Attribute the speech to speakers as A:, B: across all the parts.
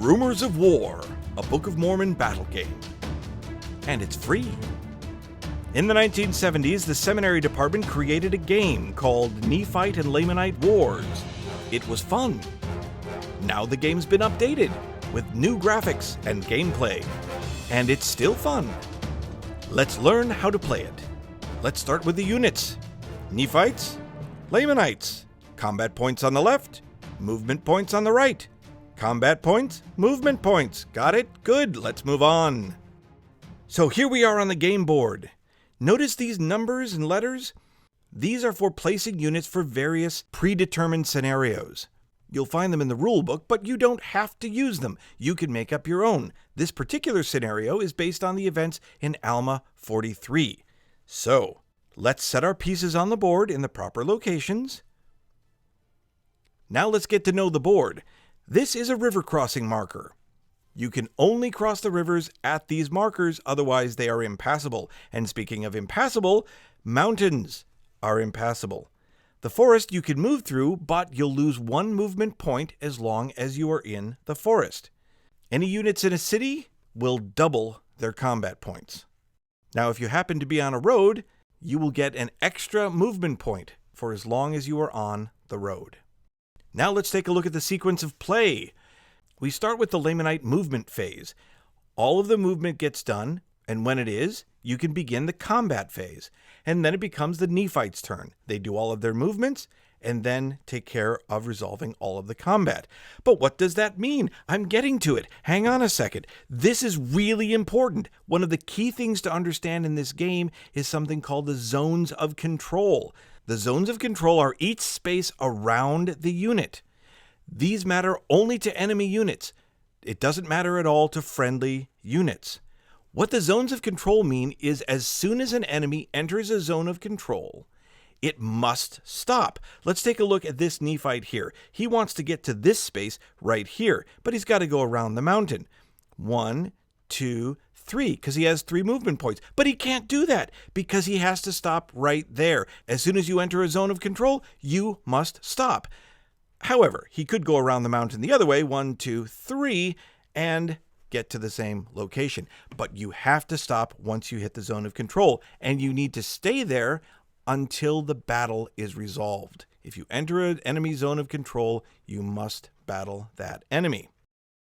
A: Rumors of War, a Book of Mormon battle game. And it's free. In the 1970s, the seminary department created a game called Nephite and Lamanite Wars. It was fun. Now the game's been updated with new graphics and gameplay, and it's still fun. Let's learn how to play it. Let's start with the units. Nephites, Lamanites, combat points on the left, movement points on the right. Combat points, movement points. Got it? Good. Let's move on. So here we are on the game board. Notice these numbers and letters? These are for placing units for various predetermined scenarios. You'll find them in the rulebook, but you don't have to use them. You can make up your own. This particular scenario is based on the events in Alma 43. So, let's set our pieces on the board in the proper locations. Now let's get to know the board. This is a river crossing marker. You can only cross the rivers at these markers, otherwise they are impassable. And speaking of impassable, mountains are impassable. The forest you can move through, but you'll lose one movement point as long as you are in the forest. Any units in a city will double their combat points. Now, if you happen to be on a road, you will get an extra movement point for as long as you are on the road. Now let's take a look at the sequence of play. We start with the Lamanite movement phase. All of the movement gets done, and when it is, you can begin the combat phase. And then it becomes the Nephites' turn. They do all of their movements, and then take care of resolving all of the combat. But what does that mean? I'm getting to it. Hang on a second. This is really important. One of the key things to understand in this game is something called the zones of control. The zones of control are each space around the unit. These matter only to enemy units. It doesn't matter at all to friendly units. What the zones of control mean is as soon as an enemy enters a zone of control, it must stop. Let's take a look at this Nephite here. He wants to get to this space right here, but he's got to go around the mountain. 1, 2, 3, because he has 3 movement points. But he can't do that because he has to stop right there. As soon as you enter a zone of control, you must stop. However, he could go around the mountain the other way, 1, 2, 3, and get to the same location. But you have to stop once you hit the zone of control, and you need to stay there until the battle is resolved. If you enter an enemy zone of control, you must battle that enemy.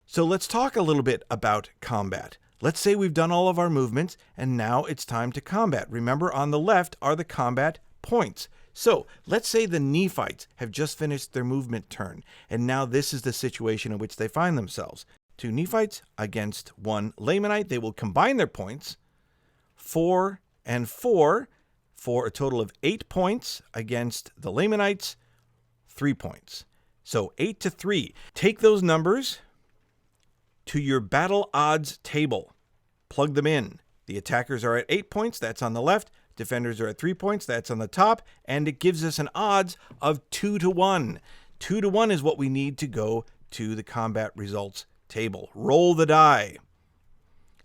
A: So let's talk a little bit about combat. Let's say we've done all of our movements, and now it's time to combat. Remember, on the left are the combat points. So let's say the Nephites have just finished their movement turn, and now this is the situation in which they find themselves. 2 Nephites against 1 Lamanite. They will combine their points, 4 and 4, for a total of 8 points against the Lamanites, 3 points. So 8 to 3. Take those numbers to your battle odds table. Plug them in. The attackers are at 8 points, that's on the left. Defenders are at 3 points, that's on the top, and it gives us an odds of 2 to 1. 2 to 1 is what we need to go to the combat results table. Roll the die.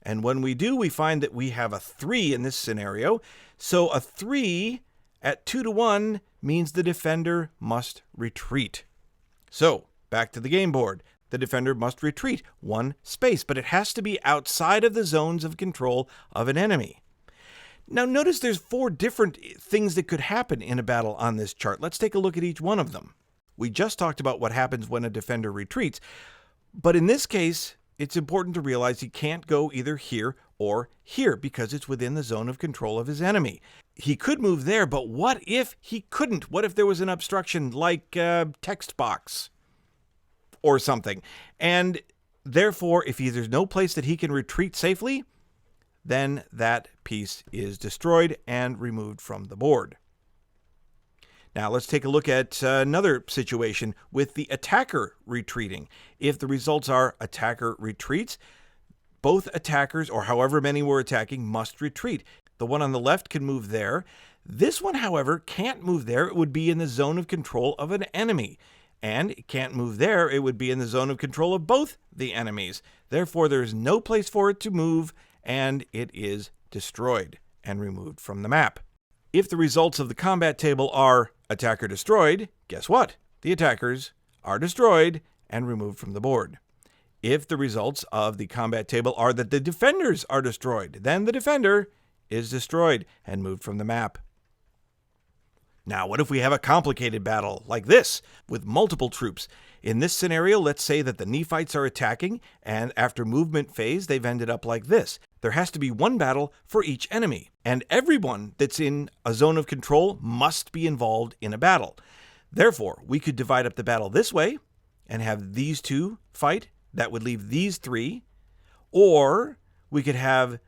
A: And when we do, we find that we have a 3 in this scenario. So a 3 at 2 to 1 means the defender must retreat. So back to the game board. The defender must retreat 1 space, but it has to be outside of the zones of control of an enemy. Now notice there's 4 different things that could happen in a battle on this chart. Let's take a look at each one of them. We just talked about what happens when a defender retreats, but in this case, it's important to realize he can't go either here or here because it's within the zone of control of his enemy. He could move there, but what if he couldn't? What if there was an obstruction like a text box or something? And therefore, if there's no place that he can retreat safely, then that piece is destroyed and removed from the board. Now let's take a look at another situation with the attacker retreating. If the results are attacker retreats, both attackers, or however many were attacking, must retreat. The one on the left can move there. This one, however, can't move there. It would be in the zone of control of an enemy. And it can't move there. It would be in the zone of control of both the enemies. Therefore, there's no place for it to move, and it is destroyed and removed from the map. If the results of the combat table are attacker destroyed, guess what? The attackers are destroyed and removed from the board. If the results of the combat table are that the defenders are destroyed, then the defender is destroyed and moved from the map. Now, what if we have a complicated battle like this with multiple troops? In this scenario, let's say that the Nephites are attacking, and after movement phase, they've ended up like this. There has to be one battle for each enemy, and everyone that's in a zone of control must be involved in a battle. Therefore, we could divide up the battle this way and have these two fight. That would leave these three. Or we could have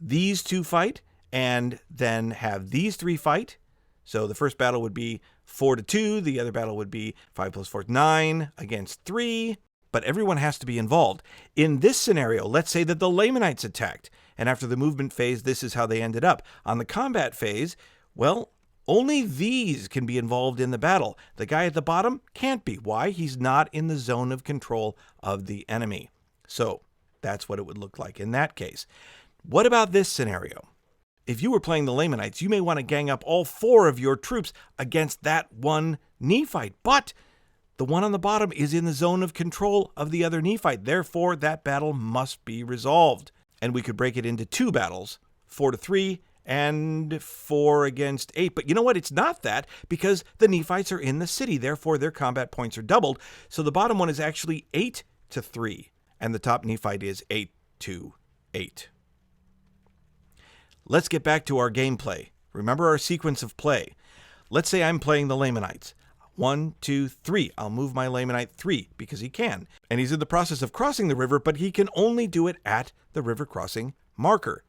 A: these two fight and then have these three fight. So the first battle would be 4-2. The other battle would be 5 + 4 = 9 against 3. But everyone has to be involved. In this scenario, let's say that the Lamanites attacked. And after the movement phase, this is how they ended up. On the combat phase, well, only these can be involved in the battle. The guy at the bottom can't be. Why? He's not in the zone of control of the enemy. So that's what it would look like in that case. What about this scenario? If you were playing the Lamanites, you may want to gang up all 4 of your troops against that one Nephite. But the one on the bottom is in the zone of control of the other Nephite. Therefore, that battle must be resolved. And we could break it into 2 battles, 4-3 and 4 against 8. But you know what? It's not that, because the Nephites are in the city. Therefore, their combat points are doubled. So the bottom one is actually 8-3, and the top Nephite is 8-8. Let's get back to our gameplay. Remember our sequence of play. Let's say I'm playing the Lamanites. 1, 2, 3. I'll move my Lamanite 3 because he can. And he's in the process of crossing the river, but he can only do it at the river crossing marker.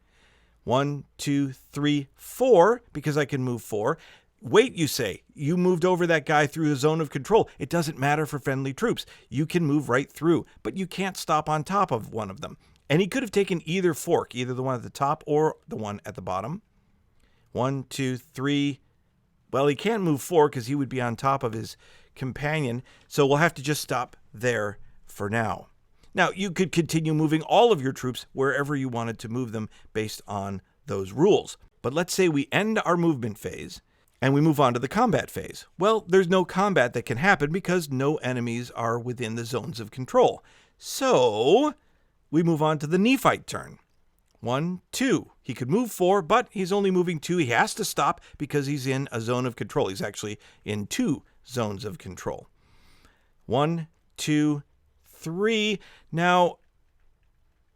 A: 1, 2, 3, 4, because I can move 4. Wait, you say. You moved over that guy through the zone of control. It doesn't matter for friendly troops. You can move right through, but you can't stop on top of one of them. And he could have taken either fork, either the one at the top or the one at the bottom. 1, 2, 3. Well, he can't move 4 because he would be on top of his companion. So we'll have to just stop there for now. Now, you could continue moving all of your troops wherever you wanted to move them based on those rules. But let's say we end our movement phase and we move on to the combat phase. Well, there's no combat that can happen because no enemies are within the zones of control. So we move on to the Nephite turn. 1, 2. He could move 4, but he's only moving 2. He has to stop because he's in a zone of control. He's actually in 2 zones of control. 1, 2, 3. Now,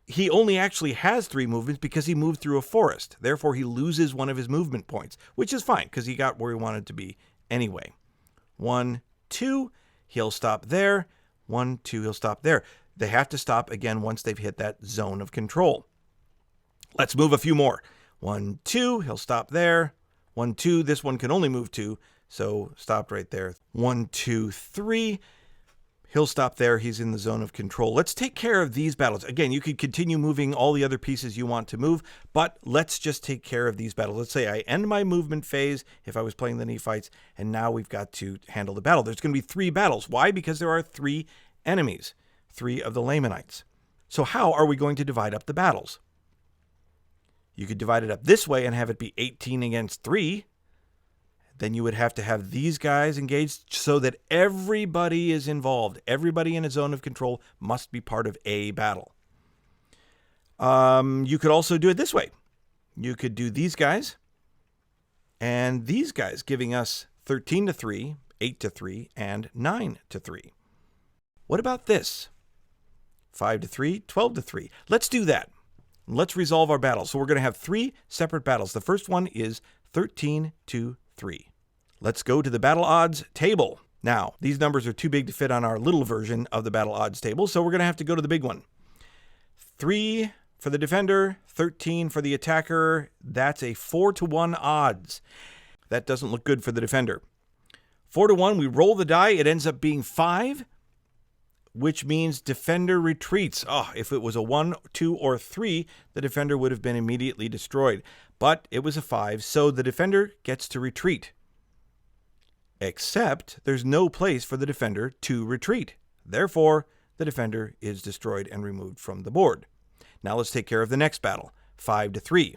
A: he only actually has 3 movements because he moved through a forest. Therefore, he loses one of his movement points, which is fine because he got where he wanted to be anyway. 1, 2. He'll stop there. 1, 2. He'll stop there. They have to stop again once they've hit that zone of control. Let's move a few more. 1, 2, he'll stop there. 1, 2, this one can only move 2, so stopped right there. 1, 2, 3, he'll stop there. He's in the zone of control. Let's take care of these battles. Again, you could continue moving all the other pieces you want to move, but let's just take care of these battles. Let's say I end my movement phase if I was playing the Nephites, and now we've got to handle the battle. There's going to be 3 battles. Why? Because there are 3 enemies, 3 of the Lamanites. So how are we going to divide up the battles? You could divide it up this way and have it be 18 against 3. Then you would have to have these guys engaged so that everybody is involved. Everybody in a zone of control must be part of a battle. You could also do it this way. You could do these guys and these guys, giving us 13-3, 8-3, and 9-3. What about this? 5-3, 12-3. Let's do that. Let's resolve our battles. So we're going to have 3 separate battles. The first one is 13-3. Let's go to the battle odds table. Now, these numbers are too big to fit on our little version of the battle odds table, so we're going to have to go to the big one. 3 for the defender, 13 for the attacker. That's a 4-1 odds. That doesn't look good for the defender. 4-1, we roll the die. It ends up being 5. Which means defender retreats. Oh, if it was a 1, 2, or 3, the defender would have been immediately destroyed. But it was a 5, so the defender gets to retreat. Except there's no place for the defender to retreat. Therefore, the defender is destroyed and removed from the board. Now let's take care of the next battle, 5-3.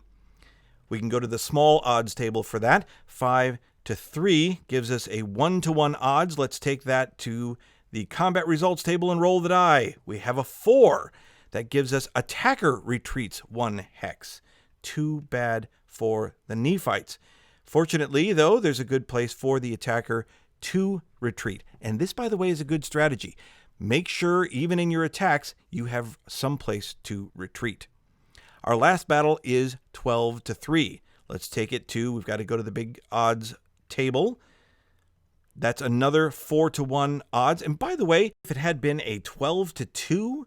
A: We can go to the small odds table for that. 5-3 gives us a 1-1 odds. Let's take that to the combat results table and roll the die. We have a 4. That gives us attacker retreats 1 hex. Too bad for the Nephites. Fortunately, though, there's a good place for the attacker to retreat. And this, by the way, is a good strategy. Make sure, even in your attacks, you have some place to retreat. Our last battle is 12-3. Let's take it to, we've got to go to the big odds table. That's another 4-1 odds. And by the way, if it had been a 12-2,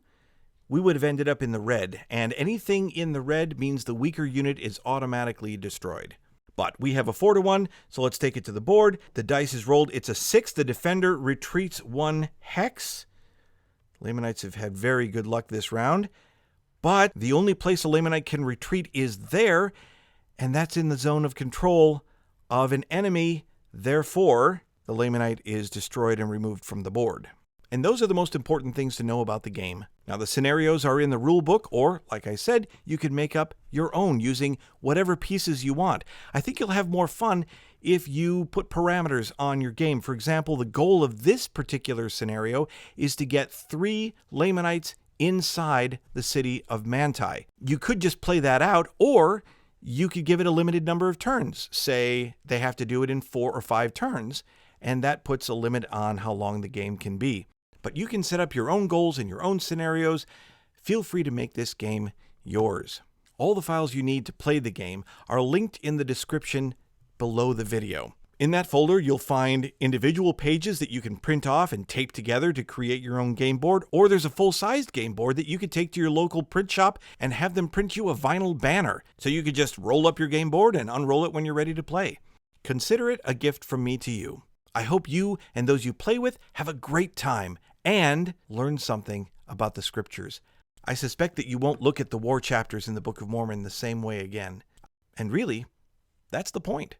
A: we would have ended up in the red. And anything in the red means the weaker unit is automatically destroyed. But we have a 4-1, so let's take it to the board. The dice is rolled. It's a 6. The defender retreats 1 hex. Lamanites have had very good luck this round. But the only place a Lamanite can retreat is there, and that's in the zone of control of an enemy. Therefore, the Lamanite is destroyed and removed from the board. And those are the most important things to know about the game. Now, the scenarios are in the rule book, or, like I said, you can make up your own using whatever pieces you want. I think you'll have more fun if you put parameters on your game. For example, the goal of this particular scenario is to get 3 Lamanites inside the city of Manti. You could just play that out, or you could give it a limited number of turns. Say they have to do it in 4 or 5 turns, and that puts a limit on how long the game can be. But you can set up your own goals and your own scenarios. Feel free to make this game yours. All the files you need to play the game are linked in the description below the video. In that folder, you'll find individual pages that you can print off and tape together to create your own game board, or there's a full-sized game board that you could take to your local print shop and have them print you a vinyl banner, so you could just roll up your game board and unroll it when you're ready to play. Consider it a gift from me to you. I hope you and those you play with have a great time and learn something about the scriptures. I suspect that you won't look at the war chapters in the Book of Mormon the same way again. And really, that's the point.